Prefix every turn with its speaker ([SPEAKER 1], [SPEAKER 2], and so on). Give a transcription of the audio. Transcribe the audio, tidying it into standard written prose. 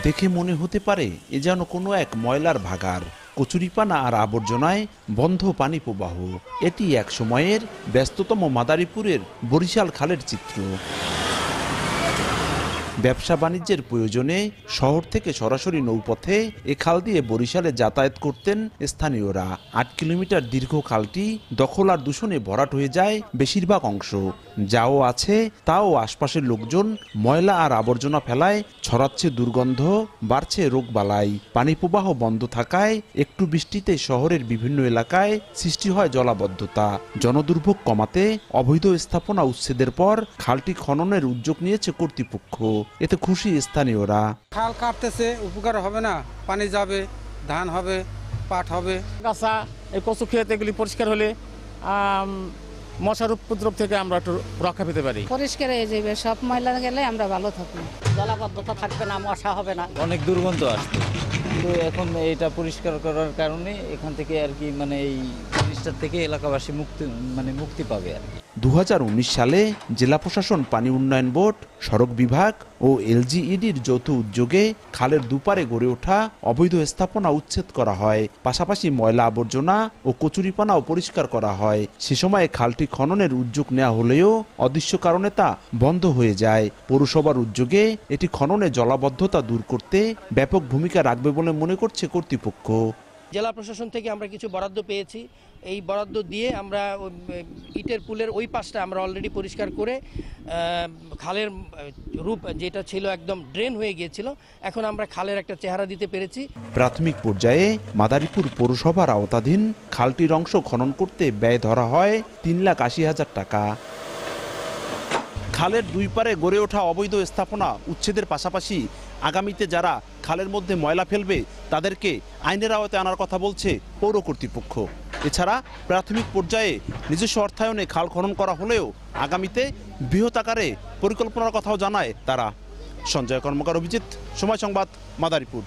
[SPEAKER 1] দেখে মনে হতে পারে এ যেন কোনো এক ময়লার ভাগাড়, কচুরিপানা আর আবর্জনায় বন্ধ পানি প্রবাহ। এটি এক সময়ের ব্যস্ততম মাদারীপুরের বরিশাল খালের চিত্র। ব্যবসা বাণিজ্যের প্রয়োজনে শহর থেকে সরাসরি নৌপথে এ খাল দিয়ে বরিশালে যাতায়াত করতেন স্থানীয়রা। ৮ কিলোমিটার দীর্ঘ খালটি দখল আর দূষণে ভরাট হয়ে যায় বেশিরভাগ অংশ। যাও আছে তাও আশপাশের লোকজন ময়লা আর আবর্জনা ফেলায় ছড়াচ্ছে দুর্গন্ধ, বাড়ছে রোগবালাই। পানি প্রবাহ বন্ধ থাকায় একটু বৃষ্টিতে শহরের বিভিন্ন এলাকায় সৃষ্টি হয় জলাবদ্ধতা। জনদুর্ভোগ কমাতে অবৈধ স্থাপনা উচ্ছেদের পর খালটি খননের উদ্যোগ নিয়েছে কর্তৃপক্ষ। এতে খুশি স্থানীয়রা।
[SPEAKER 2] খাল কাটতেছে, উপকার হবে না, পানি যাবে, ধান হবে, পাট হবে।
[SPEAKER 3] গাছা এই কচু ক্ষেত এগুলি পরিষ্কার হলে মশার উপদ্রব থেকে আমরা একটু রক্ষা পেতে পারি।
[SPEAKER 4] পরিষ্কার হয়ে যাবে, সব ময়লা গেলে আমরা ভালো থাকবো,
[SPEAKER 5] জলাবদ্ধতা থাকবে না, মশা হবে না।
[SPEAKER 6] অনেক দুর্গন্ধ আসতো, কিন্তু এখন এটা পরিষ্কার করার কারণে এখান থেকে আর কি এই জিনিসটার থেকে এলাকাবাসী মুক্তি পাবে আর কি।
[SPEAKER 1] 2019 সালে জেলা প্রশাসন, পানি উন্নয়ন বোর্ড, সড়ক বিভাগ ও এলজিইডির যৌথ উদ্যোগে খালের দুপারে গড়ে ওঠা অবৈধ স্থাপনা উচ্ছেদ করা হয়। পাশাপাশি ময়লা আবর্জনা ও কচুরিপানাও পরিষ্কার করা হয়। সে সময় খালটি খননের উদ্যোগ নেওয়া হলেও অদৃশ্য কারণে তা বন্ধ হয়ে যায়। পৌরসভার উদ্যোগে এটি খননে জলাবদ্ধতা দূর করতে ব্যাপক ভূমিকা রাখবে বলে মনে করছে কর্তৃপক্ষ।
[SPEAKER 7] জেলা প্রশাসন থেকে আমরা কিছু বরাদ্দ পেয়েছি। এই বরাদ্দ দিয়ে আমরা ইটের পুলের ওই পাশটা আমরা অলরেডি পরিষ্কার করে খালের রূপ যেটা ছিল একদম ড্রেন হয়ে গিয়েছিল, এখন আমরা খালের একটা চেহারা দিতে পেরেছি।
[SPEAKER 1] প্রাথমিক পর্যায়ে মাদারীপুর পৌরসভার আওতাধীন খালটির অংশ খনন করতে ব্যয় ধরা হয় 3,80,000 টাকা। খালের দুই পারে গড়ে ওঠা অবৈধ স্থাপনা উচ্ছেদের পাশাপাশি আগামীতে যারা খালের মধ্যে ময়লা ফেলবে তাদেরকে আইনের আওতায় আনার কথা বলছে পৌর কর্তৃপক্ষ। এছাড়া প্রাথমিক পর্যায়ে নিজস্ব অর্থায়নে খাল খনন করা হলেও আগামীতে বৃহৎ আকারে পরিকল্পনার কথাও জানায় তারা। সঞ্জয় কর্মকার, অভিজিৎ, সময় সংবাদ, মাদারীপুর।